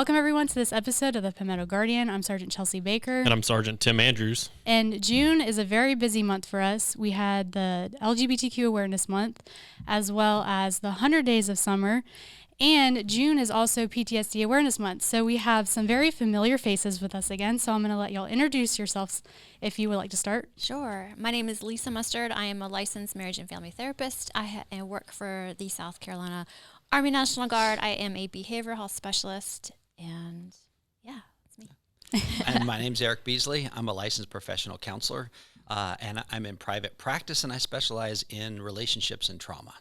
Welcome everyone to this episode of the Palmetto Guardian. I'm Sergeant Chelsea Baker. And I'm Sergeant Tim Andrews. And June is a very busy month for us. We had the LGBTQ Awareness Month, as well as the 100 Days of Summer. And June is also PTSD Awareness Month. So we have some very familiar faces with us again. So I'm going to let y'all introduce yourselves if you would like to start. Sure. My name is Lisa Mustard. I am a licensed marriage and family therapist. I work for the South Carolina Army National Guard. I am a behavioral health specialist. And yeah, that's me. And my name's Eric Beasley. I'm a licensed professional counselor. And I'm in private practice, and I specialize in relationships and trauma.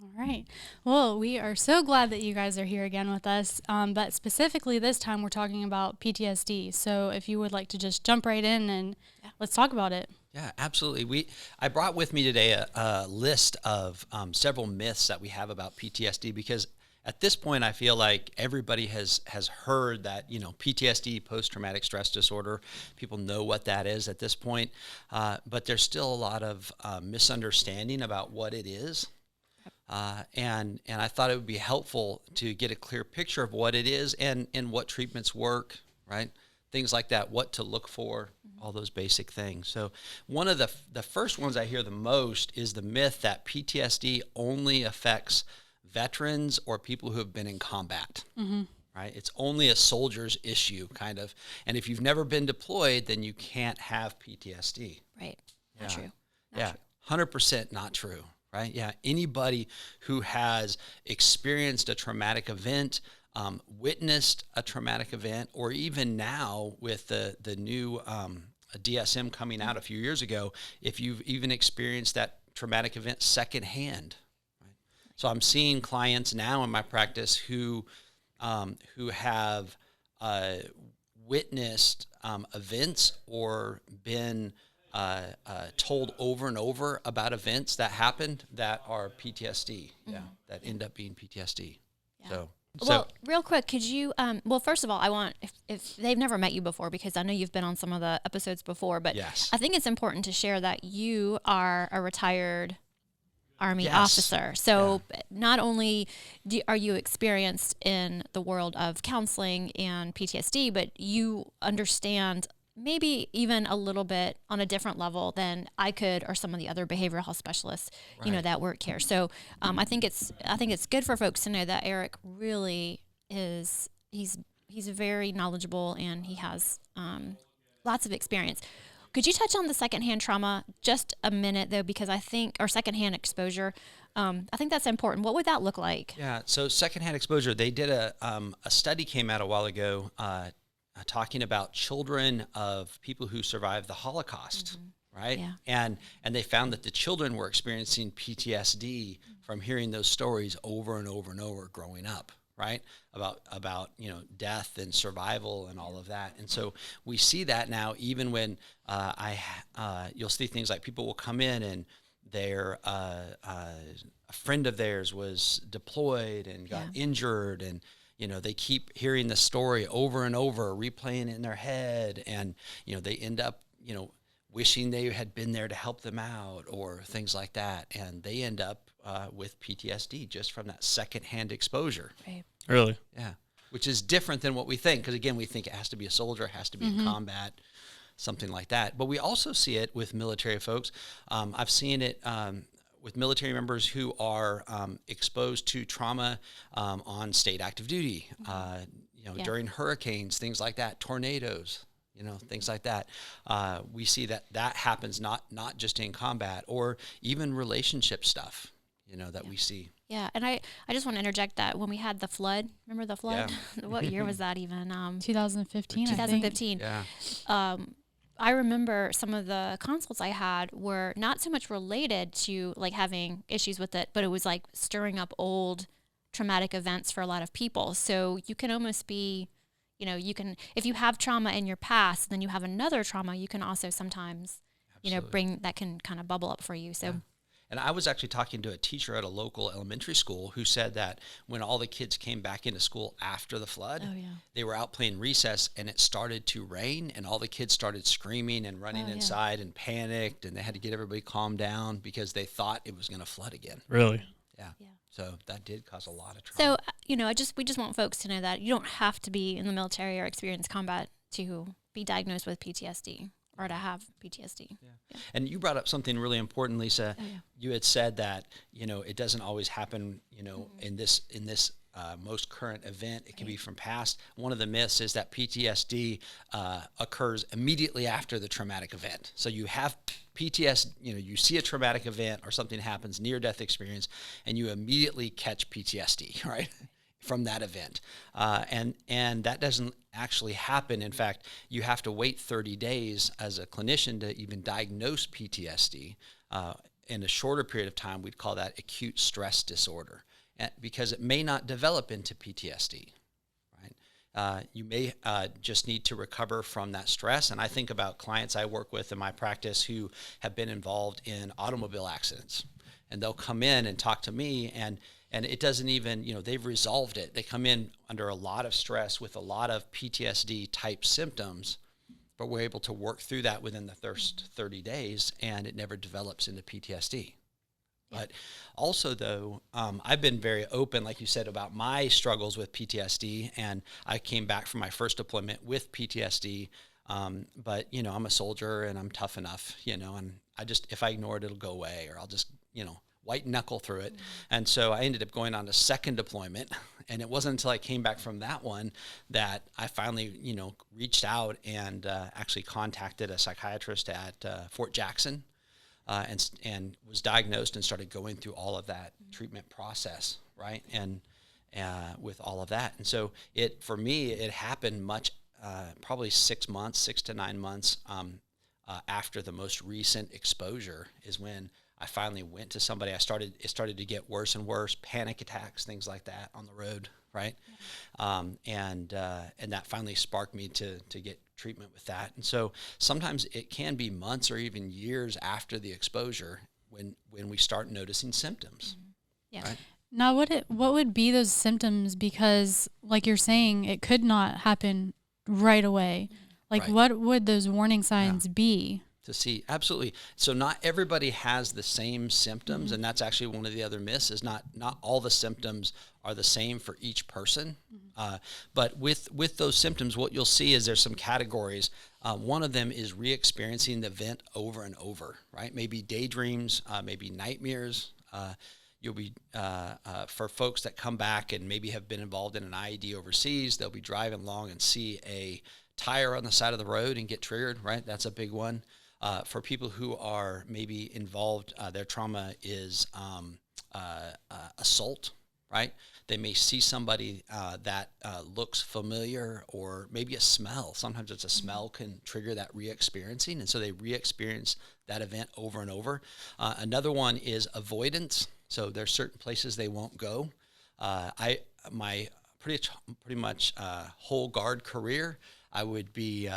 All right. Well, we are so glad that you guys are here again with us. But specifically this time, we're talking about PTSD. So if you would like to just jump right in and let's talk about it. Yeah, absolutely. I brought with me today a list of several myths that we have about PTSD, because at this point, I feel like everybody has heard that, PTSD, post-traumatic stress disorder, people know what that is at this point, but there's still a lot of misunderstanding about what it is. And I thought it would be helpful to get a clear picture of what it is and what treatments work, right? Things like that, what to look for, all those basic things. So one of the first ones I hear the most is the myth that PTSD only affects veterans or people who have been in combat, right? It's only a soldier's issue, kind of. And if you've never been deployed, then you can't have PTSD. Right. Not true. Not true. 100% not true. Right? Yeah. Anybody who has experienced a traumatic event, witnessed a traumatic event, or even now with the new DSM coming out a few years ago, if you've even experienced that traumatic event secondhand. Right? So I'm seeing clients now in my practice who have witnessed events or been told over and over about events that happened that are PTSD, that end up being PTSD. Yeah. Well, real quick, could you, first of all, I want, if they've never met you before, because I know you've been on some of the episodes before, but yes. I think it's important to share that you are a retired Army officer. So not only are you experienced in the world of counseling and PTSD, but you understand maybe even a little bit on a different level than I could or some of the other behavioral health specialists, that work here. So I think it's good for folks to know that Eric really is, he's very knowledgeable and he has lots of experience. Could you touch on the secondhand trauma just a minute though, because I think, or secondhand exposure, I think that's important. What would that look like? Yeah. So secondhand exposure, they did a study came out a while ago, talking about children of people who survived the Holocaust, right? Yeah. And they found that the children were experiencing PTSD from hearing those stories over and over and over growing up, right? About death and survival and all of that. And so we see that now, even when you'll see things like people will come in and their a friend of theirs was deployed and got injured, and they keep hearing the story over and over, replaying it in their head, and, they end up, wishing they had been there to help them out or things like that. And they end up with PTSD just from that secondhand exposure. Right. Really? Yeah. Which is different than what we think. Because, again, we think it has to be a soldier, it has to be in combat, something like that. But we also see it with military folks. I've seen it with military members who are exposed to trauma on state active duty, during hurricanes, things like that, tornadoes, things like that. We see that happens not just in combat, or even relationship stuff, that we see. Yeah, and I just want to interject that when we had the flood, remember the flood? Yeah. What year was that even? 2015, 2015. I think. Yeah. I remember some of the consults I had were not so much related to like having issues with it, but it was like stirring up old traumatic events for a lot of people. So you can almost be, if you have trauma in your past, then you have another trauma, you can also sometimes, bring that can kind of bubble up for you. So. Yeah. And I was actually talking to a teacher at a local elementary school who said that when all the kids came back into school after the flood, they were out playing recess and it started to rain and all the kids started screaming and running inside and panicked, and they had to get everybody calmed down because they thought it was going to flood again. Really? Yeah. So that did cause a lot of So, trauma. we just want folks to know that you don't have to be in the military or experience combat to be diagnosed with PTSD or to have PTSD. Yeah. And you brought up something really important, Lisa. Oh, yeah. You had said that, it doesn't always happen, in this most current event. It can be from past. One of the myths is that PTSD occurs immediately after the traumatic event. So you have PTSD, you see a traumatic event or something happens, near-death experience, and you immediately catch PTSD, right, from that event. And that doesn't actually happen. In fact, you have to wait 30 days as a clinician to even diagnose PTSD. In a shorter period of time, we'd call that acute stress disorder, because it may not develop into PTSD, right? You may just need to recover from that stress. And I think about clients I work with in my practice who have been involved in automobile accidents. And they'll come in and talk to me, and it doesn't even, they've resolved it. They come in under a lot of stress with a lot of PTSD type symptoms, but we're able to work through that within the first 30 days, and it never develops into PTSD. But also, though, I've been very open, like you said, about my struggles with PTSD, and I came back from my first deployment with PTSD. But I'm a soldier and I'm tough enough, and if I ignore it, it'll go away, or I'll just, white knuckle through it. And so I ended up going on a second deployment, and it wasn't until I came back from that one that I finally, reached out and actually contacted a psychiatrist at Fort Jackson. And was diagnosed and started going through all of that treatment process, right? And with all of that. And so for me, it happened probably 6 to 9 months after the most recent exposure is when I finally went to somebody. It started to get worse and worse, panic attacks, things like that on the road, right? And that finally sparked me to get treatment with that. And so sometimes it can be months or even years after the exposure when we start noticing symptoms. Yeah. Right? Now, what would be those symptoms? Because, like you're saying, it could not happen right away. Like, Right. what would those warning signs be? To see, absolutely. So not everybody has the same symptoms, and that's actually one of the other myths, is not all the symptoms are the same for each person. But with those symptoms, what you'll see is there's some categories. One of them is re-experiencing the event over and over, right? Maybe daydreams, maybe nightmares. You'll be, for folks that come back and maybe have been involved in an IED overseas, they'll be driving along and see a tire on the side of the road and get triggered, right? That's a big one. For people who are maybe involved, their trauma is assault, right? They may see somebody that looks familiar, or maybe a smell. Sometimes it's a smell can trigger that re-experiencing, and so they re-experience that event over and over. Another one is avoidance. So there's certain places they won't go. My pretty much whole Guard career, I would be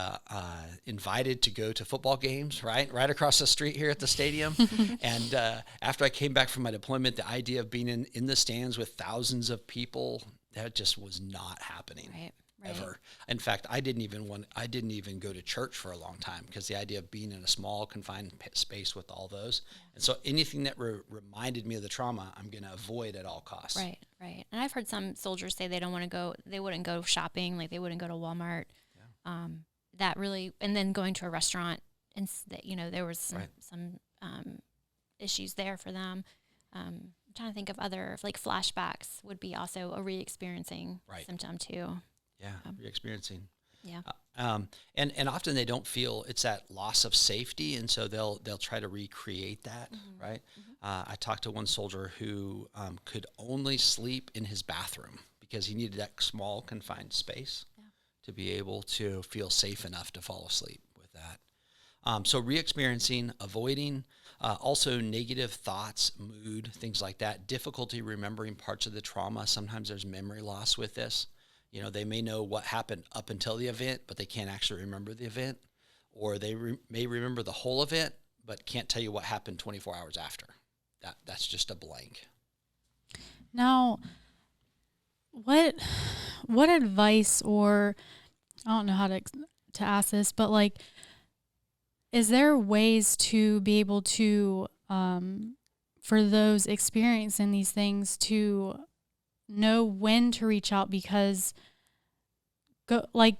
invited to go to football games, right across the street here at the stadium. And after I came back from my deployment, the idea of being in the stands with thousands of people, that just was not happening. Right. Ever. In fact, I didn't even go to church for a long time, because the idea of being in a small confined space with all those. And so anything that reminded me of the trauma, I'm going to avoid at all costs. Right. And I've heard some soldiers say they wouldn't go shopping, like they wouldn't go to Walmart. That really, and then going to a restaurant, and there was some issues there for them. I'm trying to think of other, like flashbacks would be also a re-experiencing symptom too. Yeah, re-experiencing. Yeah. And often they don't feel it's that loss of safety, and so they'll try to recreate that, right? I talked to one soldier who could only sleep in his bathroom because he needed that small confined space to be able to feel safe enough to fall asleep with that. So re-experiencing, avoiding, also negative thoughts, mood, things like that, difficulty remembering parts of the trauma. Sometimes there's memory loss with this. They may know what happened up until the event, but they can't actually remember the event. Or they may remember the whole event, but can't tell you what happened 24 hours after. That's just a blank. Now, what advice, or I don't know how to ask this, but like, is there ways to be able to for those experiencing these things to know when to reach out, because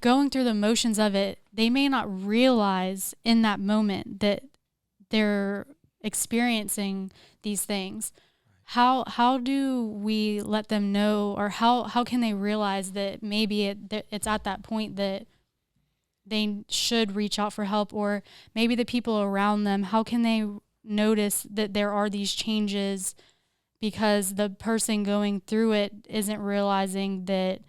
going through the motions of it, they may not realize in that moment that they're experiencing these things. How do we let them know, or how can they realize that maybe it's at that point that they should reach out for help, or maybe the people around them, how can they notice that there are these changes because the person going through it isn't realizing that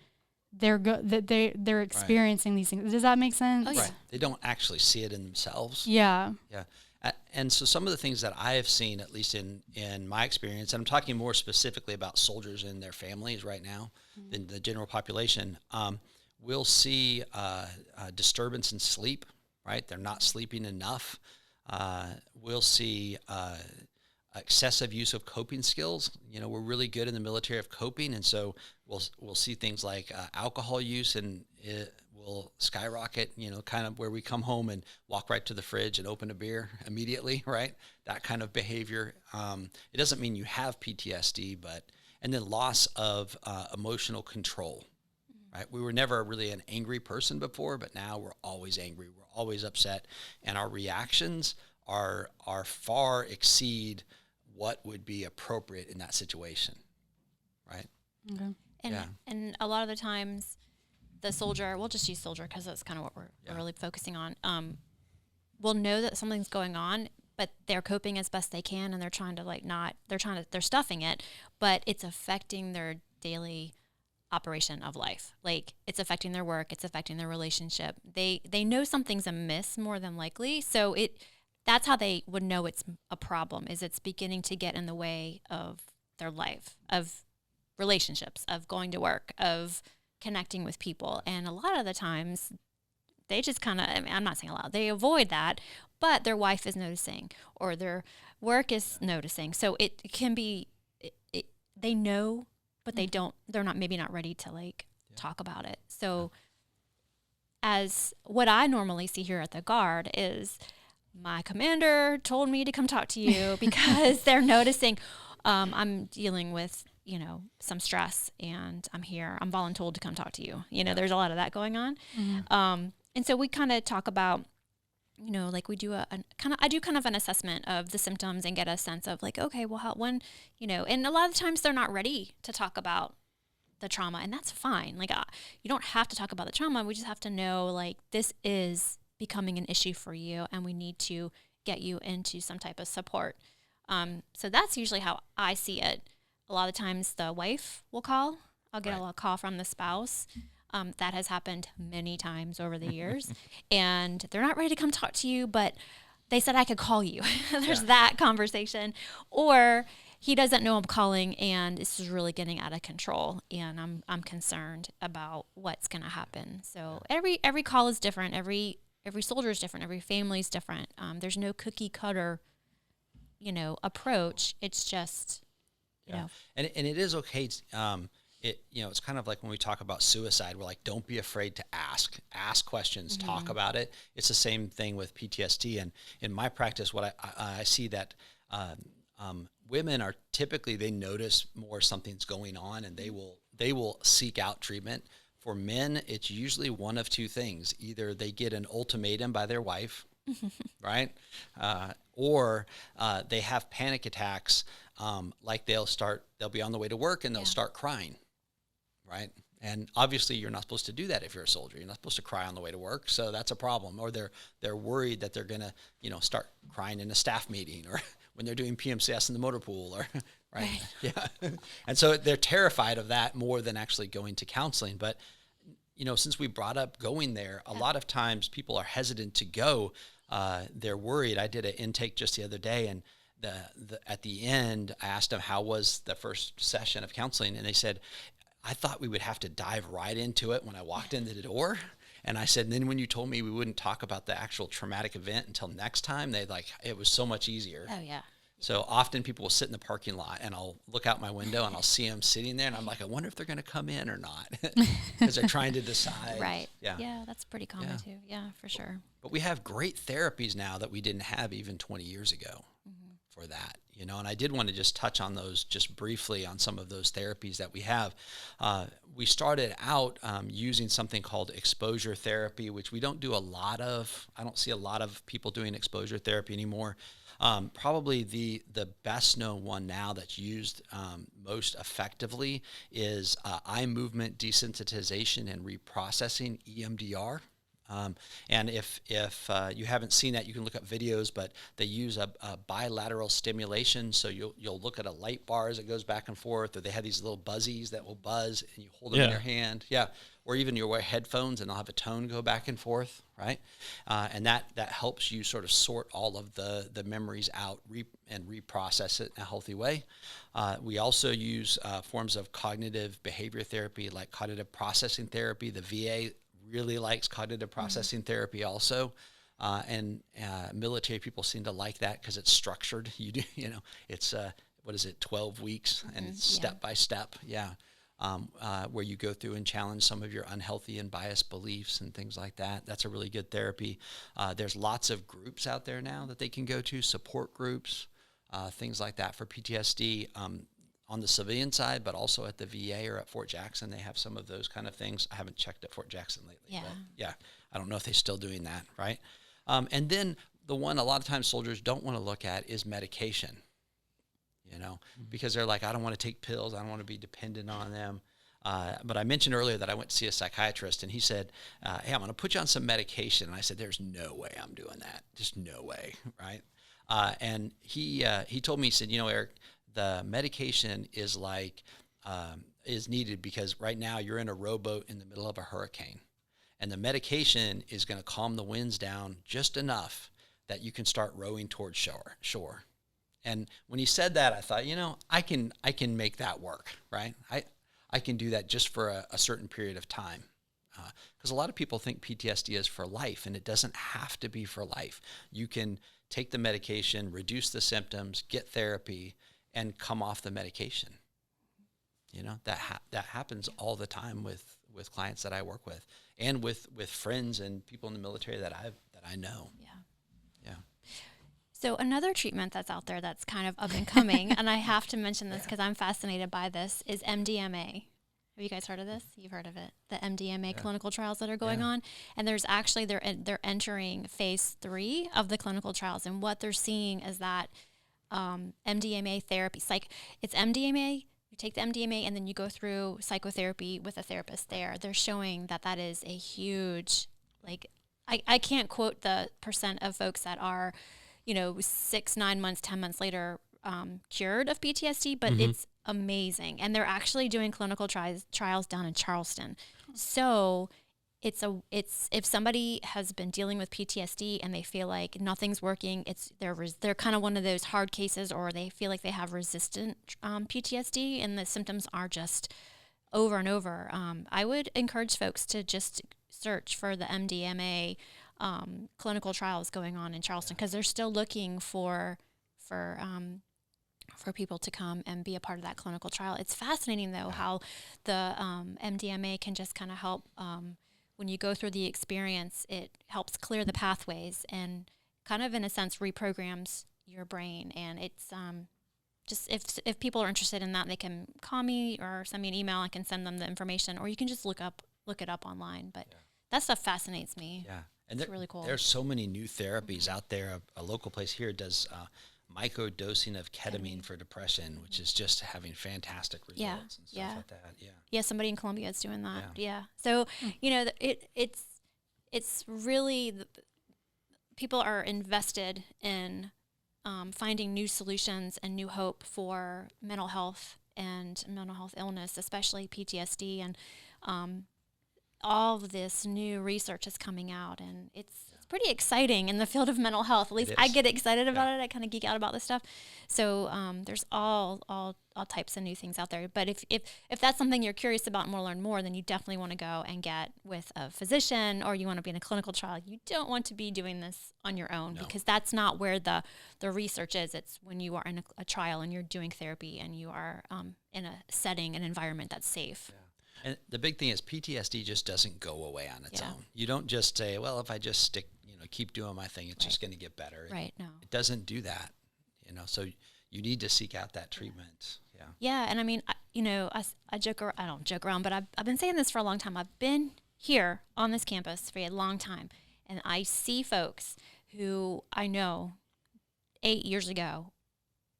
they're experiencing these things? Does that make sense? Oh, yeah. Right. They don't actually see it in themselves. Yeah. Yeah. And so some of the things that I have seen, at least in my experience, and I'm talking more specifically about soldiers and their families right now than the general population, we'll see disturbance in sleep, right? They're not sleeping enough. We'll see excessive use of coping skills. You know, we're really good in the military of coping, and so we'll see things like alcohol use, and it will skyrocket, you know, kind of where we come home and walk right to the fridge and open a beer immediately, right? That kind of behavior. It doesn't mean you have PTSD, and then loss of emotional control, right? We were never really an angry person before, but now we're always angry. We're always upset, and our reactions are far exceed what would be appropriate in that situation, right? Okay. And a lot of the times, the soldier, we'll just use soldier because that's kind of what we're really focusing on, will know that something's going on, but they're coping as best they can, and they're trying to they're stuffing it, but it's affecting their daily operation of life. Like, it's affecting their work, it's affecting their relationship. They know something's amiss more than likely, so that's how they would know it's a problem, is it's beginning to get in the way of their life, of relationships, of going to work, of connecting with people. And a lot of the times they just kind of, I'm not saying a lot, they avoid that, but their wife is noticing, or their work is noticing. So it can be, they know, but they're maybe not ready to talk about it. So as what I normally see here at the Guard is, my commander told me to come talk to you because they're noticing I'm dealing with, some stress, and I'm here. I'm voluntold to come talk to you. There's a lot of that going on. Mm-hmm. And so we kind of talk about, we do I do kind of an assessment of the symptoms and get a sense of okay, well, and a lot of times they're not ready to talk about the trauma, and that's fine. You don't have to talk about the trauma. We just have to know, this is becoming an issue for you, and we need to get you into some type of support. So that's usually how I see it. A lot of times the wife will call. I'll get a call from the spouse. That has happened many times over the years. And they're not ready to come talk to you, but they said I could call you. There's that conversation. Or he doesn't know I'm calling, and this is really getting out of control, and I'm concerned about what's going to happen. So every call is different. Every soldier is different. Every family is different. There's no cookie cutter, approach. It's just, And it is okay. It's kind of like when we talk about suicide, we're like, don't be afraid to ask questions, mm-hmm. talk about it. It's the same thing with PTSD. And in my practice, what I see that women are typically, they notice more something's going on, and they will seek out treatment. For men, it's usually one of two things. Either they get an ultimatum by their wife, right? Or they have panic attacks. They'll be on the way to work and they'll start crying, right? And obviously you're not supposed to do that if you're a soldier. You're not supposed to cry on the way to work. So that's a problem. Or they're worried that they're going to, start crying in a staff meeting, or when they're doing PMCS in the motor pool, or right. Yeah. And so they're terrified of that more than actually going to counseling. But, since we brought up going there, a lot of times people are hesitant to go. They're worried. I did an intake just the other day, and at the end, I asked them, how was the first session of counseling? And they said, I thought we would have to dive right into it when I walked into the door. And I said, and then when you told me we wouldn't talk about the actual traumatic event until next time, it was so much easier. Oh, yeah. So often people will sit in the parking lot, and I'll look out my window and I'll see them sitting there, and I'm like, I wonder if they're going to come in or not, because they're trying to decide. Right. Yeah, that's pretty common too. Yeah, for sure. But we have great therapies now that we didn't have even 20 years ago for that. and I did want to just touch on those just briefly on some of those therapies that we have. We started out using something called exposure therapy, which we don't do a lot of. I don't see a lot of people doing exposure therapy anymore. Probably the best known one now that's used most effectively is eye movement desensitization and reprocessing, EMDR. And if you haven't seen that, you can look up videos, but they use a bilateral stimulation. So you'll look at a light bar as it goes back and forth, or they have these little buzzies that will buzz and you hold them in your hand. Yeah. Or even you wear headphones and they'll have a tone go back and forth, right? And that helps you sort of sort all of the memories out and reprocess it in a healthy way. We also use forms of cognitive behavior therapy, like cognitive processing therapy. The VA really likes cognitive processing therapy also. And military people seem to like that because it's structured. It's, 12 weeks and it's step by step. Yeah. Where you go through and challenge some of your unhealthy and biased beliefs and things like that. That's a really good therapy. There's lots of groups out there now that they can go to, support groups, things like that for PTSD. On the civilian side, but also at the VA or at Fort Jackson, they have some of those kind of things. I haven't checked at Fort Jackson lately, but I don't know if they're still doing that, right? And then the one a lot of times soldiers don't want to look at is medication, because they're like, I don't want to take pills. I don't want to be dependent on them. But I mentioned earlier that I went to see a psychiatrist, and he said, hey, I'm going to put you on some medication. And I said, there's no way I'm doing that. Just no way, right? And he told me, he said, Eric, the medication is is needed because right now you're in a rowboat in the middle of a hurricane, and the medication is going to calm the winds down just enough that you can start rowing towards shore. And when he said that, I thought, I can make that work, right? I can do that just for a certain period of time. Because a lot of people think PTSD is for life, and it doesn't have to be for life. You can take the medication, reduce the symptoms, get therapy, and come off the medication. That happens all the time with clients that I work with, and with friends and people in the military that I know. Yeah. So another treatment that's out there that's kind of up and coming, and I have to mention this because I'm fascinated by this, is MDMA. Have you guys heard of this? You've heard of it, the MDMA clinical trials that are going on, and there's actually they're entering phase 3 of the clinical trials, and what they're seeing is that MDMA therapy, it's MDMA. You take the MDMA and then you go through psychotherapy with a therapist there. They're showing that is a huge, I can't quote the percent of folks that are, 6, 9 months, 10 months later, cured of PTSD, but it's amazing. And they're actually doing clinical trials down in Charleston. So it's if somebody has been dealing with PTSD and they feel like nothing's working, they're kind of one of those hard cases, or they feel like they have resistant PTSD and the symptoms are just over and over. I would encourage folks to just search for the MDMA clinical trials going on in Charleston, because they're still looking for people to come and be a part of that clinical trial. It's fascinating though how the MDMA can just kind of help. When you go through the experience, it helps clear the pathways and kind of, in a sense, reprograms your brain. And it's just if people are interested in that, they can call me or send me an email. I can send them the information, or you can just look it up online. But that stuff fascinates me. Yeah, and it's really cool. There's so many new therapies out there. A local place here does microdosing of ketamine for depression, which is just having fantastic results and stuff like that. Yeah, somebody in Columbia is doing that. Yeah. So, it's really, people are invested in finding new solutions and new hope for mental health and mental health illness, especially PTSD. And all of this new research is coming out, and it's pretty exciting in the field of mental health. At least I get excited about it. I kind of geek out about this stuff. So there's all types of new things out there. But if that's something you're curious about and want to learn more, then you definitely want to go and get with a physician, or you want to be in a clinical trial. You don't want to be doing this on your own, because that's not where the research is. It's when you are in a trial and you're doing therapy and you are in a setting, an environment that's safe. Yeah. And the big thing is PTSD just doesn't go away on its own. You don't just say, well, if I just keep doing my thing, it's just going to get better. Right. No. It doesn't do that. So you need to seek out that treatment. Yeah. Yeah. And I mean, I joke around, I don't joke around, but I've been saying this for a long time. I've been here on this campus for a long time, and I see folks who I know 8 years ago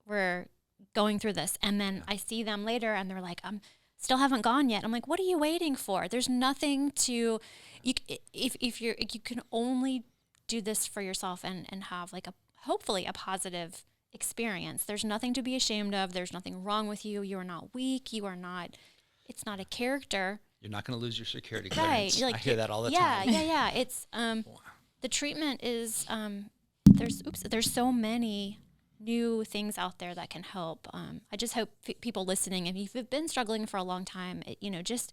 were going through this, and then I see them later and they're like, I'm still haven't gone yet. I'm like, what are you waiting for? There's nothing to, if you can only do this for yourself and have like hopefully a positive experience. There's nothing to be ashamed of. There's nothing wrong with you. You are not weak. It's not a character. You're not going to lose your security Right. clearance. I hear that all the time. Yeah. It's, the treatment is, there's so many new things out there that can help. I just hope people listening, if you've been struggling for a long time, just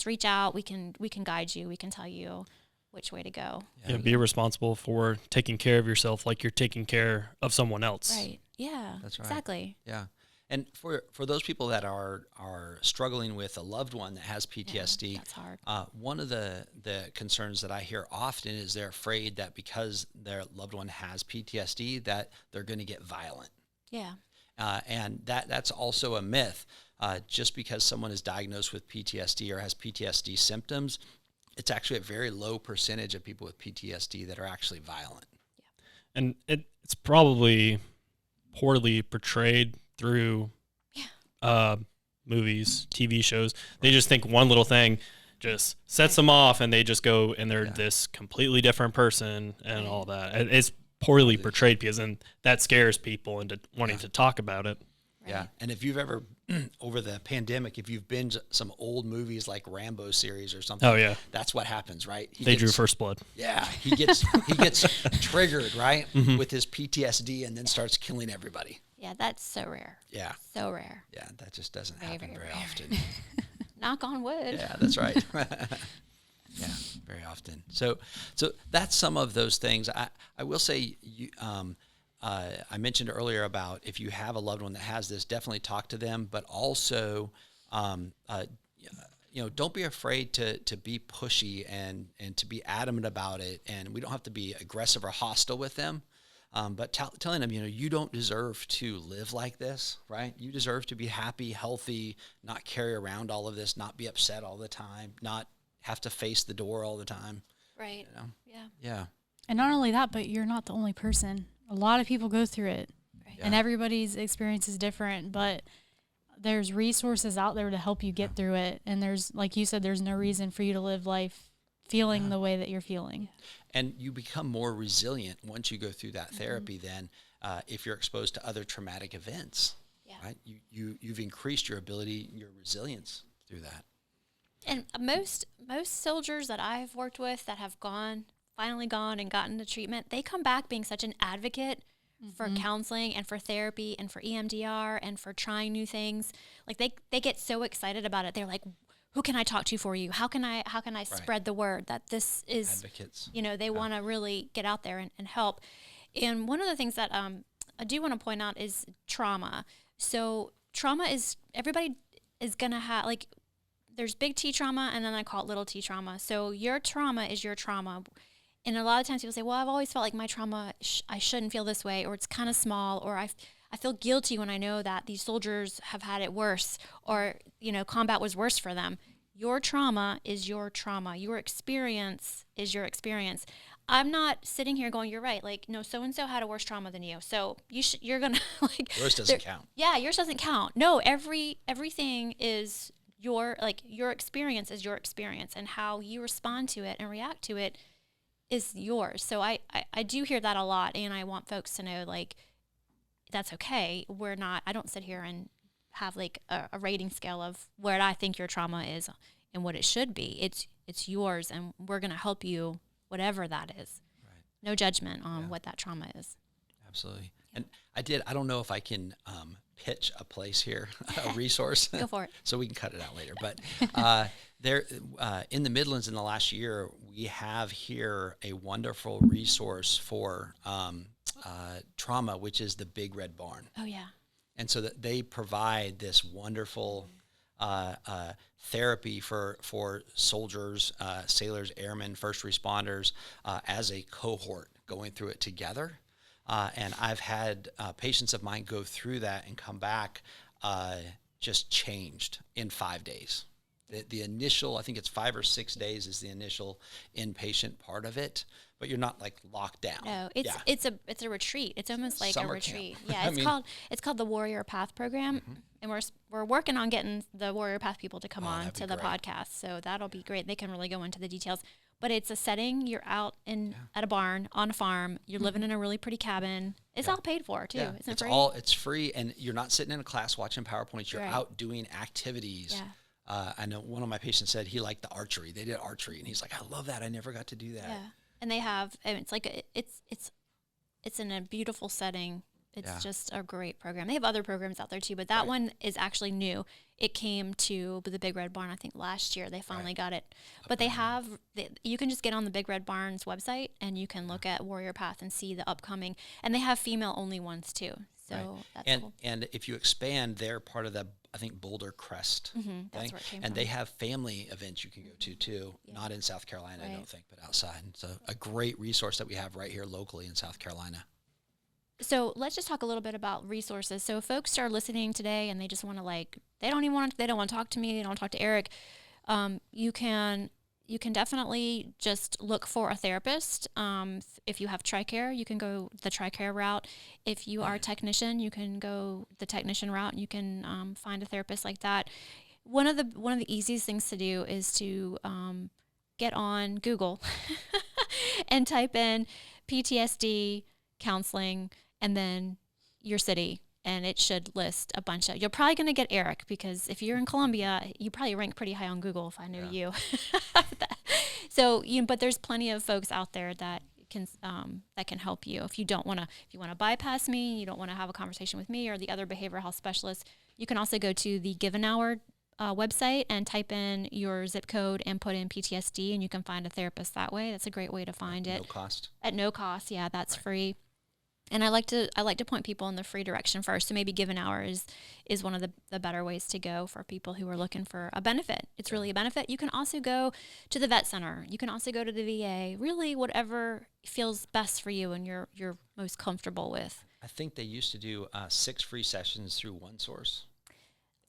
reach out. We can guide you. We can tell you which way to go. Yeah, be responsible for taking care of yourself like you're taking care of someone else. Right. Yeah. That's right. Exactly. Yeah. And for those people that are struggling with a loved one that has PTSD, that's hard. One of the concerns that I hear often is they're afraid that because their loved one has PTSD that they're going to get violent. Yeah. And that's also a myth. Just because someone is diagnosed with PTSD or has PTSD symptoms, it's actually a very low percentage of people with PTSD that are actually violent. Yeah. And it's probably poorly portrayed through movies, TV shows. They just think one little thing just sets them off and they just go and they're this completely different person and all that. It's poorly portrayed because then that scares people into wanting to talk about it. Right. Yeah. And if you've ever, over the pandemic, if you've binged some old movies like Rambo series or something, that's what happens, right? They drew first blood. Yeah. He gets triggered, right? With his PTSD and then starts killing everybody. Yeah, that's so rare. Yeah. So rare. Yeah, that just doesn't happen very rare. often. Knock on wood. Yeah, that's right. Yeah, very often. So that's some of those things. I will say, I mentioned earlier about if you have a loved one that has this, definitely talk to them, but also, don't be afraid to be pushy and to be adamant about it. And we don't have to be aggressive or hostile with them. But telling them, you don't deserve to live like this, right? You deserve to be happy, healthy, not carry around all of this, not be upset all the time, not have to face the door all the time. Right. Yeah. Yeah. And not only that, but you're not the only person. A lot of people go through it, right. And everybody's experience is different, but there's resources out there to help you get through it. And there's, like you said, there's no reason for you to live life feeling the way that you're feeling. And you become more resilient once you go through that therapy than if you're exposed to other traumatic events, right? You've increased your ability, your resilience through that. And most soldiers that I've worked with that have finally gone and gotten the treatment, they come back being such an advocate for counseling and for therapy and for EMDR and for trying new things. Like they get so excited about it. They're like, who can I talk to for you? How can I spread the word that this is advocates? They want to really get out there and help. And one of the things that I do want to point out is trauma. So trauma is, everybody is going to have, like, there's big T trauma and then I call it little T trauma. So your trauma is your trauma. And a lot of times people say, well, I've always felt like my trauma, I shouldn't feel this way, or it's kind of small, or I feel guilty when I know that these soldiers have had it worse, or, combat was worse for them. Your trauma is your trauma. Your experience is your experience. I'm not sitting here going, you're right. Like, no, so-and-so had a worse trauma than you. So you're going to like. Yours doesn't count. Yeah, yours doesn't count. No, everything is your experience is your experience, and how you respond to it and react to it is yours. So I do hear that a lot, and I want folks to know, like, that's okay. I don't sit here and have like a rating scale of where I think your trauma is and what it should be. It's yours, and we're going to help you, whatever that is. Right. No judgment on what that trauma is. Absolutely. And I don't know if I can pitch a place here, a resource. Go for it. So we can cut it out later. But there, in the Midlands in the last year, we have here a wonderful resource for trauma, which is the Big Red Barn. Oh, yeah. And so that they provide this wonderful therapy for soldiers, sailors, airmen, first responders as a cohort going through it together. And I've had patients of mine go through that and come back just changed in 5 days. The initial, I think it's 5 or 6 days is the initial inpatient part of it, but you're not like locked down. No, it's a retreat. It's almost like Summer a retreat. camp. Yeah, it's called the Warrior Path program, and we're working on getting the Warrior Path people to come on to the podcast. So that'll be great. They can really go into the details. But it's a setting. You're out at a barn on a farm. You're living in a really pretty cabin. It's all paid for too. Yeah. Isn't it free? It's free, and you're not sitting in a class watching PowerPoints. You're out doing activities. Yeah. I know one of my patients said he liked the archery. They did archery, and he's like, "I love that. I never got to do that." Yeah, and they have. And it's like it's in a beautiful setting. It's just a great program. They have other programs out there too, but that one is actually new. It came to the Big Red Barn, I think last year. They finally got it. But you can just get on the Big Red Barn's website and you can look at Warrior Path and see the upcoming. And they have female only ones too. So that's cool. And if you expand, they're part of the, I think, Boulder Crest thing. That's where it came and from. they have family events you can go to too. Not in South Carolina, I don't think, but outside. So a great resource that we have right here locally in South Carolina. So let's just talk a little bit about resources. So if folks are listening today and they just want to they don't want to talk to me, they don't want to talk to Eric, you can definitely just look for a therapist. If you have TRICARE, you can go the TRICARE route. If you are a technician, you can go the technician route and you can find a therapist like that. One of the easiest things to do is to get on Google and type in PTSD counseling and then your city, and it should list a bunch of. You're probably going to get Eric, because if you're in Columbia, you probably rank pretty high on Google if I knew you. So, but there's plenty of folks out there that can help you. If you want to bypass me, you don't want to have a conversation with me or the other behavioral health specialists, you can also go to the Give an Hour website and type in your zip code and put in PTSD, and you can find a therapist that way. That's a great way to find it. No cost. At no cost, yeah, that's free. And I like to point people in the free direction first. So maybe Give an Hour is one of the better ways to go for people who are looking for a benefit. It's really a benefit. You can also go to the vet center. You can also go to the VA. Really, whatever feels best for you and you're most comfortable with. I think they used to do 6 free sessions through OneSource.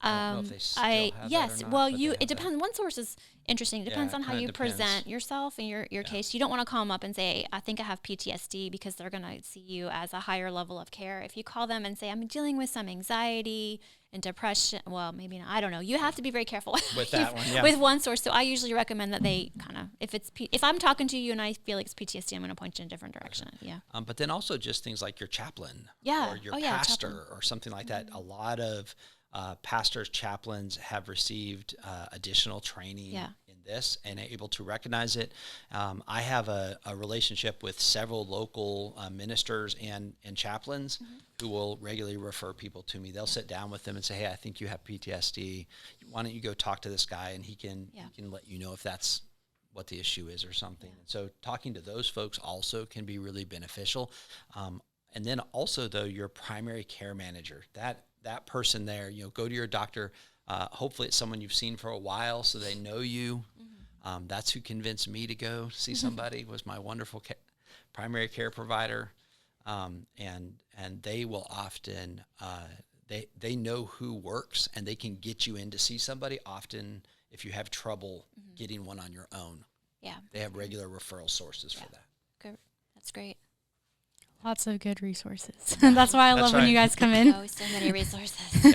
I don't know if they still have yes. that or not, Well, but it depends. One source is interesting. It depends on how you present yourself and your case. You don't want to call them up and say, I think I have PTSD, because they're going to see you as a higher level of care. If you call them and say, I'm dealing with some anxiety and depression, well, maybe not. I don't know. You have to be very careful with that one. Yeah. With one source. So I usually recommend that they if I'm talking to you and I feel like it's PTSD, I'm going to point you in a different direction. Yeah. But then also just things like your chaplain or your pastor or something like that. A lot of pastors, chaplains have received additional training in this and able to recognize it. I have a relationship with several local ministers and chaplains who will regularly refer people to me. They'll sit down with them and say, hey, I think you have PTSD. Why don't you go talk to this guy, and he can let you know if that's what the issue is or something. And so talking to those folks also can be really beneficial. And then also, though, your primary care manager, that person there, go to your doctor. Hopefully it's someone you've seen for a while so they know you. That's who convinced me to go see somebody, was my wonderful primary care provider. And they will often, they know who works, and they can get you in to see somebody often if you have trouble getting one on your own. Yeah. They have regular referral sources for that. Good. That's great. Lots of good resources. That's why I love when you guys come in. Oh, so many resources.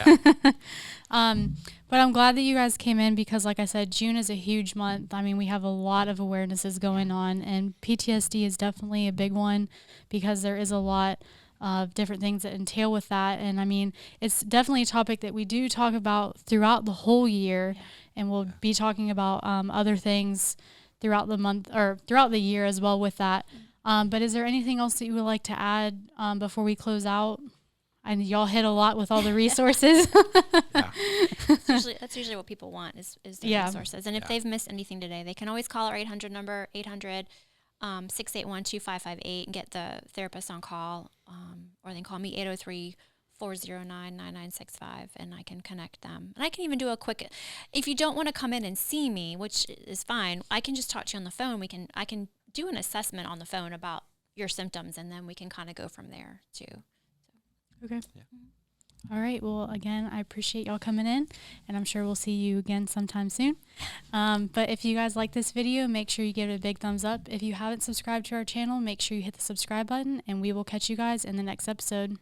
But I'm glad that you guys came in, because like I said, June is a huge month. I mean, we have a lot of awarenesses going on, and PTSD is definitely a big one, because there is a lot of different things that entail with that. And I mean, it's definitely a topic that we do talk about throughout the whole year, and we'll be talking about other things throughout the month or throughout the year as well with that. But is there anything else that you would like to add before we close out? And y'all hit a lot with all the resources. That's usually what people want is the resources. And if they've missed anything today, they can always call our 800 number, 800-681-2558, and get the therapist on call. Or they can call me, 803-409-9965, and I can connect them. And I can even do a quick, if you don't want to come in and see me, which is fine, I can just talk to you on the phone. I can do an assessment on the phone about your symptoms, and then we can kind of go from there too. Okay. Yeah. All right. Well, again, I appreciate y'all coming in, and I'm sure we'll see you again sometime soon. But if you guys like this video, make sure you give it a big thumbs up. If you haven't subscribed to our channel, make sure you hit the subscribe button, and we will catch you guys in the next episode.